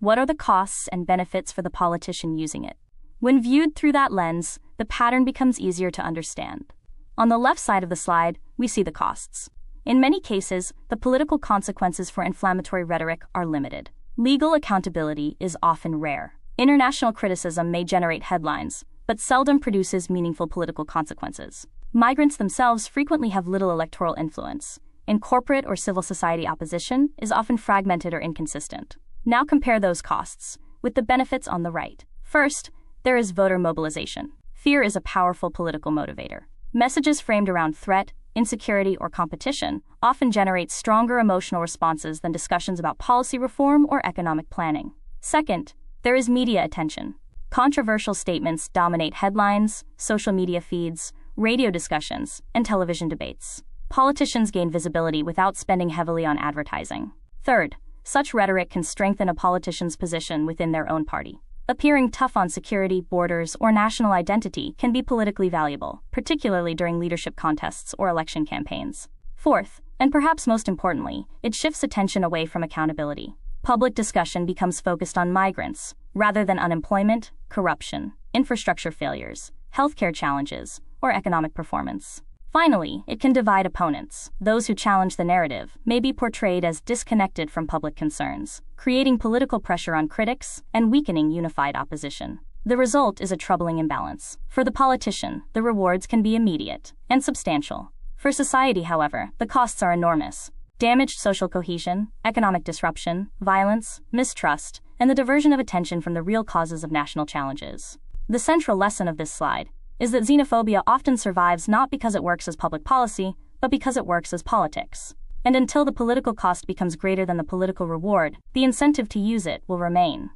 What are the costs and benefits for the politician using it? When viewed through that lens, the pattern becomes easier to understand. On the left side of the slide, we see the costs. In many cases, the political consequences for inflammatory rhetoric are limited. Legal accountability is often rare. International criticism may generate headlines, but seldom produces meaningful political consequences. Migrants themselves frequently have little electoral influence, and corporate or civil society opposition is often fragmented or inconsistent. Now compare those costs with the benefits on the right. First, there is voter mobilization. Fear is a powerful political motivator. Messages framed around threat, insecurity, or competition often generate stronger emotional responses than discussions about policy reform or economic planning. Second, there is media attention. Controversial statements dominate headlines, social media feeds, radio discussions, and television debates. Politicians gain visibility without spending heavily on advertising. Third, such rhetoric can strengthen a politician's position within their own party. Appearing tough on security, borders, or national identity can be politically valuable, particularly during leadership contests or election campaigns. Fourth, and perhaps most importantly, it shifts attention away from accountability. Public discussion becomes focused on migrants, rather than unemployment, corruption, infrastructure failures, healthcare challenges, or economic performance. Finally, it can divide opponents. Those who challenge the narrative may be portrayed as disconnected from public concerns, creating political pressure on critics and weakening unified opposition. The result is a troubling imbalance. For the politician, the rewards can be immediate and substantial. For society, however, the costs are enormous. Damaged social cohesion, economic disruption, violence, mistrust, and the diversion of attention from the real causes of national challenges. The central lesson of this slide is that xenophobia often survives not because it works as public policy, but because it works as politics. And until the political cost becomes greater than the political reward, the incentive to use it will remain.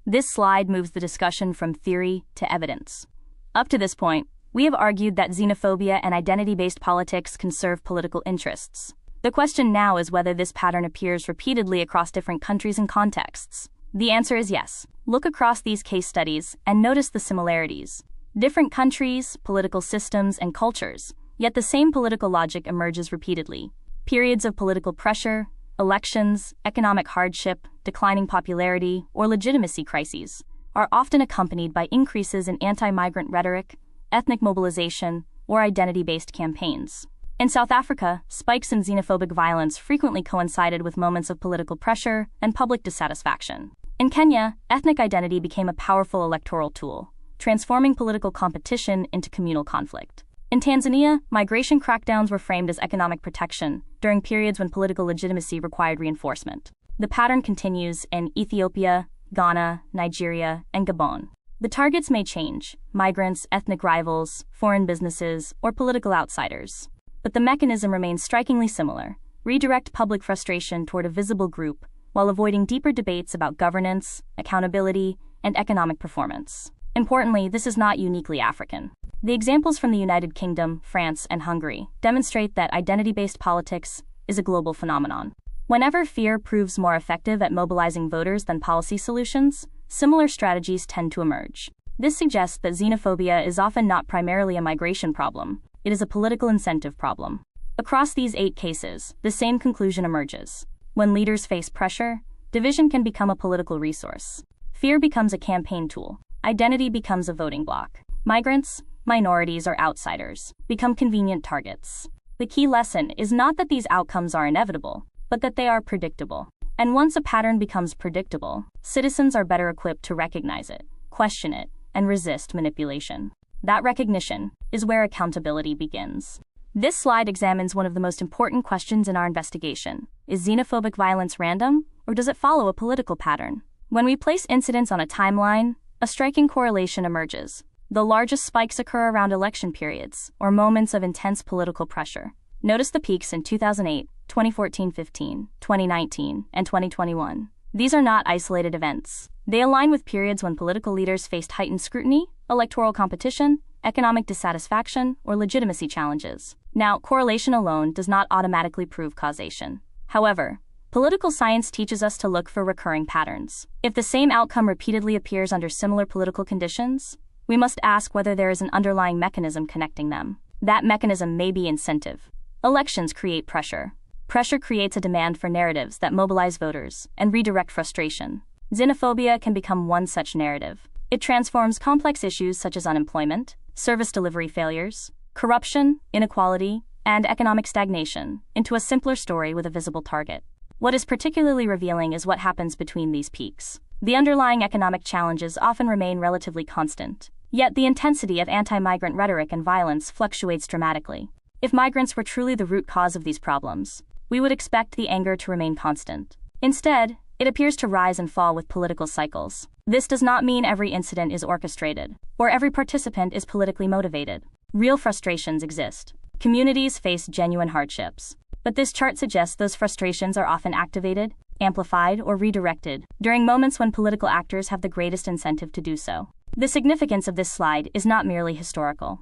This slide moves the discussion from theory to evidence. Up to this point, we have argued that xenophobia and identity-based politics can serve political interests. The question now is whether this pattern appears repeatedly across different countries and contexts. The answer is yes. Look across these case studies and notice the similarities. Different countries, political systems, and cultures, yet the same political logic emerges repeatedly. Periods of political pressure, elections, economic hardship, declining popularity, or legitimacy crises are often accompanied by increases in anti-migrant rhetoric, ethnic mobilization, or identity-based campaigns. In South Africa, spikes in xenophobic violence frequently coincided with moments of political pressure and public dissatisfaction. In Kenya, ethnic identity became a powerful electoral tool, transforming political competition into communal conflict. In Tanzania, migration crackdowns were framed as economic protection during periods when political legitimacy required reinforcement. The pattern continues in Ethiopia, Ghana, Nigeria, and Gabon. The targets may change: migrants, ethnic rivals, foreign businesses, or political outsiders. But the mechanism remains strikingly similar: redirect public frustration toward a visible group while avoiding deeper debates about governance, accountability, and economic performance. Importantly, this is not uniquely African. The examples from the United Kingdom, France, and Hungary demonstrate that identity-based politics is a global phenomenon. Whenever fear proves more effective at mobilizing voters than policy solutions, similar strategies tend to emerge. This suggests that xenophobia is often not primarily a migration problem, it is a political incentive problem. Across these 8 cases, the same conclusion emerges. When leaders face pressure, division can become a political resource. Fear becomes a campaign tool. Identity becomes a voting bloc. Migrants, minorities, or outsiders become convenient targets. The key lesson is not that these outcomes are inevitable, but that they are predictable. And once a pattern becomes predictable, citizens are better equipped to recognize it, question it, and resist manipulation. That recognition is where accountability begins. This slide examines one of the most important questions in our investigation. Is xenophobic violence random, or does it follow a political pattern? When we place incidents on a timeline, a striking correlation emerges. The largest spikes occur around election periods, or moments of intense political pressure. Notice the peaks in 2008, 2014-15, 2019, and 2021. These are not isolated events. They align with periods when political leaders faced heightened scrutiny, electoral competition, economic dissatisfaction, or legitimacy challenges. Now, correlation alone does not automatically prove causation. However, political science teaches us to look for recurring patterns. If the same outcome repeatedly appears under similar political conditions, we must ask whether there is an underlying mechanism connecting them. That mechanism may be incentive. Elections create pressure. Pressure creates a demand for narratives that mobilize voters and redirect frustration. Xenophobia can become one such narrative. It transforms complex issues such as unemployment, service delivery failures, corruption, inequality, and economic stagnation into a simpler story with a visible target. What is particularly revealing is what happens between these peaks. The underlying economic challenges often remain relatively constant, yet the intensity of anti-migrant rhetoric and violence fluctuates dramatically. If migrants were truly the root cause of these problems, we would expect the anger to remain constant. Instead, it appears to rise and fall with political cycles. This does not mean every incident is orchestrated, or every participant is politically motivated. Real frustrations exist. Communities face genuine hardships. But this chart suggests those frustrations are often activated, amplified, or redirected during moments when political actors have the greatest incentive to do so. The significance of this slide is not merely historical.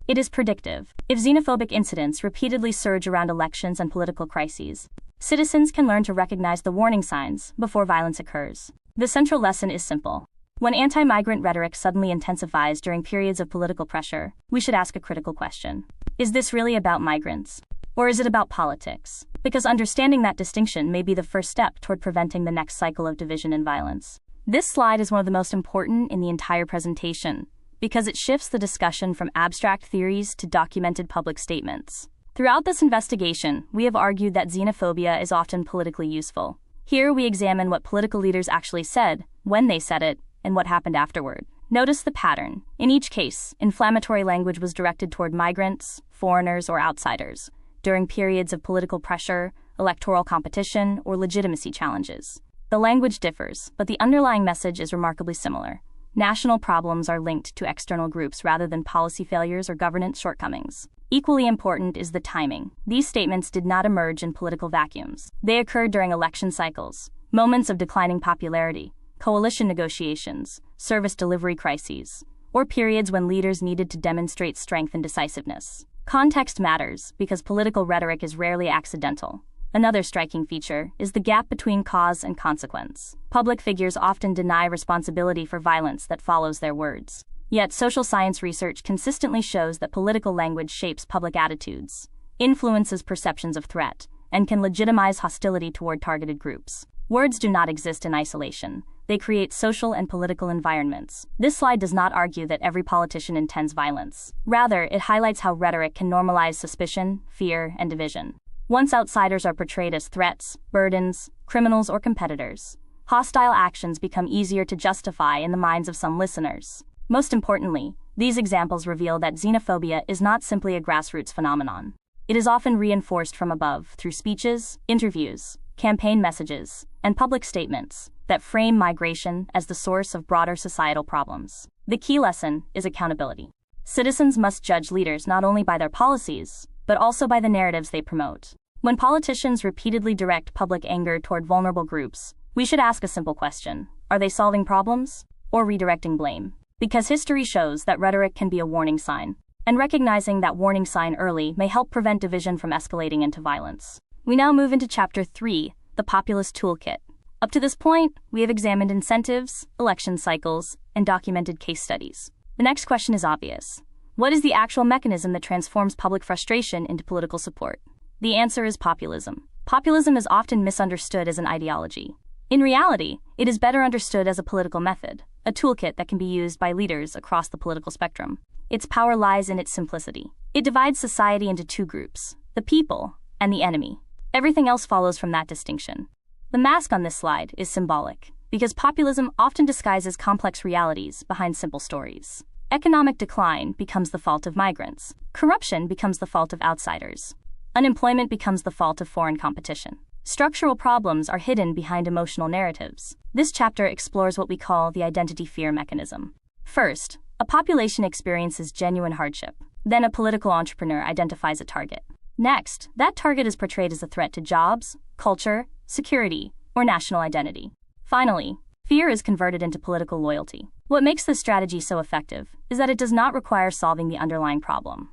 It is predictive. If xenophobic incidents repeatedly surge around elections and political crises, citizens can learn to recognize the warning signs before violence occurs. The central lesson is simple. When anti-migrant rhetoric suddenly intensifies during periods of political pressure, we should ask a critical question. Is this really about migrants? Or is it about politics? Because understanding that distinction may be the first step toward preventing the next cycle of division and violence. This slide is one of the most important in the entire presentation, because it shifts the discussion from abstract theories to documented public statements. Throughout this investigation, we have argued that xenophobia is often politically useful. Here we examine what political leaders actually said, when they said it, and what happened afterward. Notice the pattern. In each case, inflammatory language was directed toward migrants, foreigners, or outsiders, during periods of political pressure, electoral competition, or legitimacy challenges. The language differs, but the underlying message is remarkably similar. National problems are linked to external groups rather than policy failures or governance shortcomings. Equally important is the timing. These statements did not emerge in political vacuums. They occurred during election cycles, moments of declining popularity, coalition negotiations, service delivery crises, or periods when leaders needed to demonstrate strength and decisiveness. Context matters because political rhetoric is rarely accidental. Another striking feature is the gap between cause and consequence. Public figures often deny responsibility for violence that follows their words. Yet social science research consistently shows that political language shapes public attitudes, influences perceptions of threat, and can legitimize hostility toward targeted groups. Words do not exist in isolation. They create social and political environments. This slide does not argue that every politician intends violence. Rather, it highlights how rhetoric can normalize suspicion, fear, and division. Once outsiders are portrayed as threats, burdens, criminals, or competitors, hostile actions become easier to justify in the minds of some listeners. Most importantly, these examples reveal that xenophobia is not simply a grassroots phenomenon. It is often reinforced from above through speeches, interviews, campaign messages, and public statements that frame migration as the source of broader societal problems. The key lesson is accountability. Citizens must judge leaders not only by their policies, but also by the narratives they promote. When politicians repeatedly direct public anger toward vulnerable groups, we should ask a simple question: are they solving problems or redirecting blame? Because history shows that rhetoric can be a warning sign, and recognizing that warning sign early may help prevent division from escalating into violence. We now move into Chapter 3, the Populist Toolkit. Up to this point, we have examined incentives, election cycles, and documented case studies. The next question is obvious. What is the actual mechanism that transforms public frustration into political support? The answer is populism. Populism is often misunderstood as an ideology. In reality, it is better understood as a political method, a toolkit that can be used by leaders across the political spectrum. Its power lies in its simplicity. It divides society into two groups: the people and the enemy. Everything else follows from that distinction. The mask on this slide is symbolic, because populism often disguises complex realities behind simple stories. Economic decline becomes the fault of migrants. Corruption becomes the fault of outsiders. Unemployment becomes the fault of foreign competition. Structural problems are hidden behind emotional narratives. This chapter explores what we call the identity fear mechanism. First, a population experiences genuine hardship. Then a political entrepreneur identifies a target. Next, that target is portrayed as a threat to jobs, culture, security, or national identity. Finally, fear is converted into political loyalty. What makes this strategy so effective is that it does not require solving the underlying problem.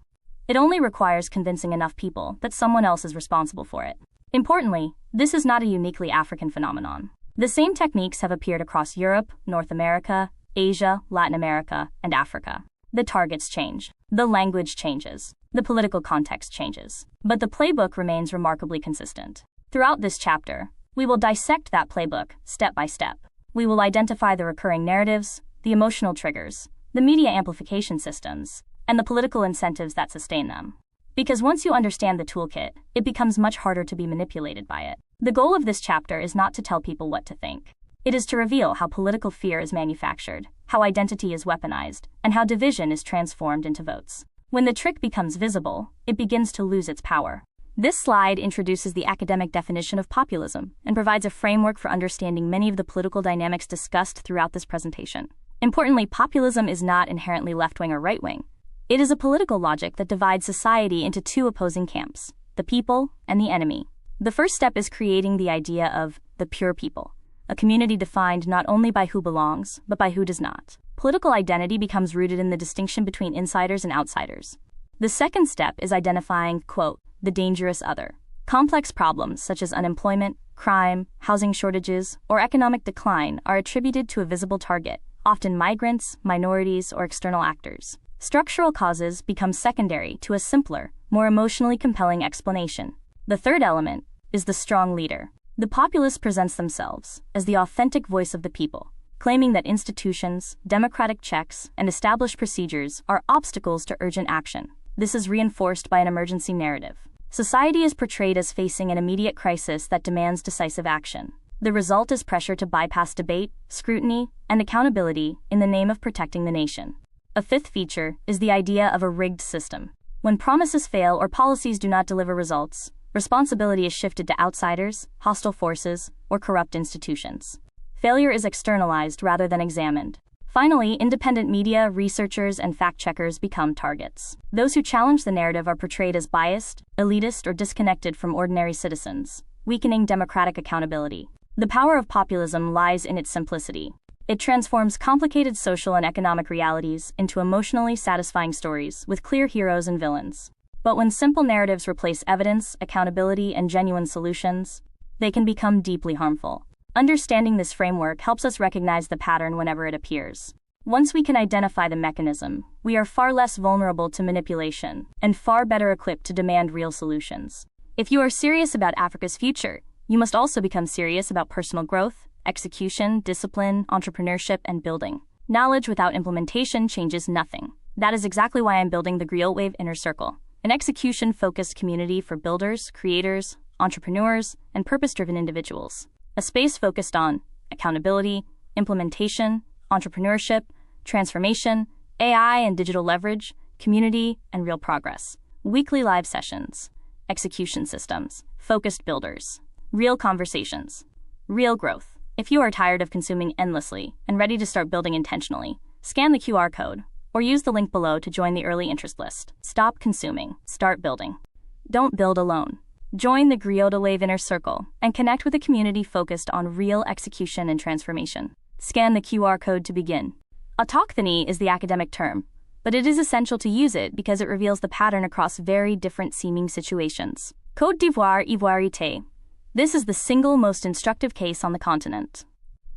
It only requires convincing enough people that someone else is responsible for it. Importantly, this is not a uniquely African phenomenon. The same techniques have appeared across Europe, North America, Asia, Latin America, and Africa. The targets change. The language changes. The political context changes. But the playbook remains remarkably consistent. Throughout this chapter, we will dissect that playbook step by step. We will identify the recurring narratives, the emotional triggers, the media amplification systems, and the political incentives that sustain them. Because once you understand the toolkit, it becomes much harder to be manipulated by it. The goal of this chapter is not to tell people what to think. It is to reveal how political fear is manufactured, how identity is weaponized, and how division is transformed into votes. When the trick becomes visible, it begins to lose its power. This slide introduces the academic definition of populism and provides a framework for understanding many of the political dynamics discussed throughout this presentation. Importantly, populism is not inherently left-wing or right-wing. It is a political logic that divides society into two opposing camps: the people and the enemy. The first step is creating the idea of the pure people, a community defined not only by who belongs, but by who does not. Political identity becomes rooted in the distinction between insiders and outsiders. The second step is identifying, quote, the dangerous other. Complex problems such as unemployment, crime, housing shortages, or economic decline are attributed to a visible target, often migrants, minorities, or external actors. Structural causes become secondary to a simpler, more emotionally compelling explanation. The third element is the strong leader. The populist presents themselves as the authentic voice of the people, claiming that institutions, democratic checks, and established procedures are obstacles to urgent action. This is reinforced by an emergency narrative. Society is portrayed as facing an immediate crisis that demands decisive action. The result is pressure to bypass debate, scrutiny, and accountability in the name of protecting the nation. A fifth feature is the idea of a rigged system. When promises fail or policies do not deliver results, responsibility is shifted to outsiders, hostile forces, or corrupt institutions. Failure is externalized rather than examined. Finally, independent media, researchers, and fact-checkers become targets. Those who challenge the narrative are portrayed as biased, elitist, or disconnected from ordinary citizens, weakening democratic accountability. The power of populism lies in its simplicity. It transforms complicated social and economic realities into emotionally satisfying stories with clear heroes and villains. But when simple narratives replace evidence, accountability, and genuine solutions, they can become deeply harmful. Understanding this framework helps us recognize the pattern whenever it appears. Once we can identify the mechanism, we are far less vulnerable to manipulation and far better equipped to demand real solutions. If you are serious about Africa's future, you must also become serious about personal growth, execution, discipline, entrepreneurship, and building. Knowledge without implementation changes nothing. That is exactly why I'm building the Griot Wave Inner Circle, an execution-focused community for builders, creators, entrepreneurs, and purpose-driven individuals. A space focused on accountability, implementation, entrepreneurship, transformation, AI and digital leverage, community, and real progress. Weekly live sessions, execution systems, focused builders, real conversations, real growth. If you are tired of consuming endlessly and ready to start building intentionally, scan the QR code or use the link below to join the early interest list. Stop consuming. Start building. Don't build alone. Join the Griot de Lave inner circle and connect with a community focused on real execution and transformation. Scan the QR code to begin. Autochthony is the academic term, but it is essential to use it because it reveals the pattern across very different seeming situations. Côte d'Ivoire, Ivoirité. This is the single most instructive case on the continent.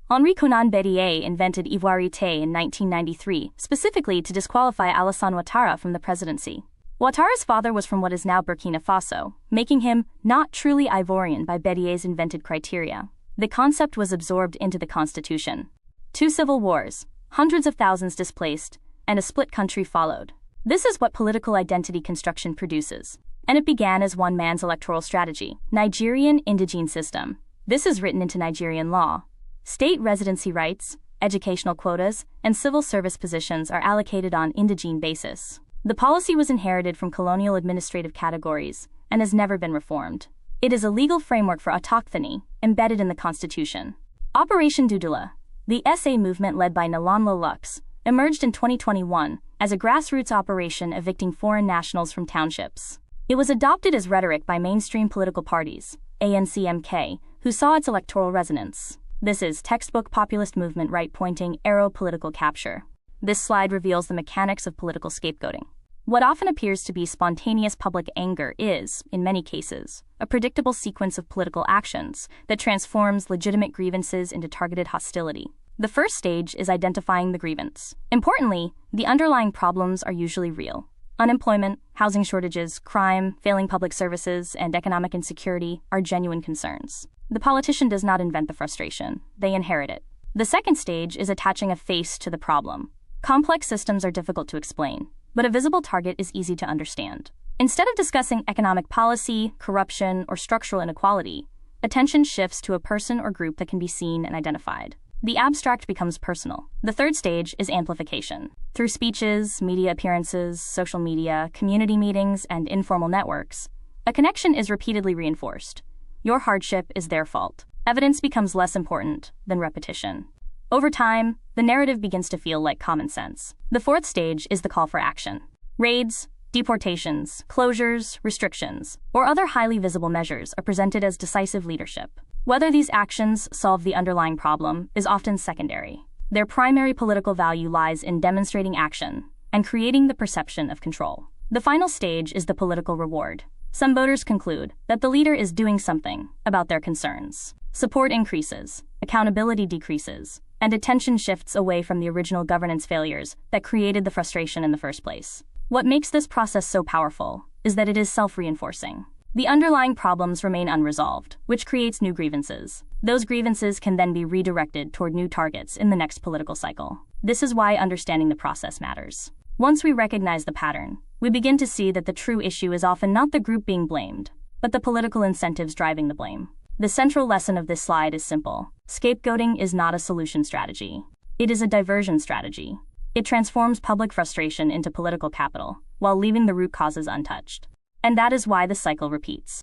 Henri Konan Bédier invented Ivoirité in 1993, specifically to disqualify Alassane Ouattara from the presidency. Ouattara's father was from what is now Burkina Faso, making him not truly Ivorian by Bédier's invented criteria. The concept was absorbed into the constitution. 2 civil wars, hundreds of thousands displaced, and a split country followed. This is what political identity construction produces. And it began as one man's electoral strategy. Nigerian indigene system. This is written into Nigerian law. State residency rights, educational quotas, and civil service positions are allocated on indigene basis. The policy was inherited from colonial administrative categories and has never been reformed. It is a legal framework for autochthony, embedded in the Constitution. Operation Doudoula, the SA movement led by Nalan Lux, emerged in 2021 as a grassroots operation evicting foreign nationals from townships. It was adopted as rhetoric by mainstream political parties, ANC-MK, who saw its electoral resonance. This is textbook populist movement right-pointing arrow political capture. This slide reveals the mechanics of political scapegoating. What often appears to be spontaneous public anger is, in many cases, a predictable sequence of political actions that transforms legitimate grievances into targeted hostility. The first stage is identifying the grievance. Importantly, the underlying problems are usually real. Unemployment, housing shortages, crime, failing public services, and economic insecurity are genuine concerns. The politician does not invent the frustration, they inherit it. The second stage is attaching a face to the problem. Complex systems are difficult to explain, but a visible target is easy to understand. Instead of discussing economic policy, corruption, or structural inequality, attention shifts to a person or group that can be seen and identified. The abstract becomes personal. The third stage is amplification. Through speeches, media appearances, social media, community meetings, and informal networks, a connection is repeatedly reinforced. Your hardship is their fault. Evidence becomes less important than repetition. Over time, the narrative begins to feel like common sense. The fourth stage is the call for action. Raids, deportations, closures, restrictions, or other highly visible measures are presented as decisive leadership. Whether these actions solve the underlying problem is often secondary. Their primary political value lies in demonstrating action and creating the perception of control. The final stage is the political reward. Some voters conclude that the leader is doing something about their concerns. Support increases, accountability decreases, and attention shifts away from the original governance failures that created the frustration in the first place. What makes this process so powerful is that it is self-reinforcing. The underlying problems remain unresolved, which creates new grievances. Those grievances can then be redirected toward new targets in the next political cycle. This is why understanding the process matters. Once we recognize the pattern, we begin to see that the true issue is often not the group being blamed, but the political incentives driving the blame. The central lesson of this slide is simple. Scapegoating is not a solution strategy. It is a diversion strategy. It transforms public frustration into political capital, while leaving the root causes untouched. And that is why the cycle repeats.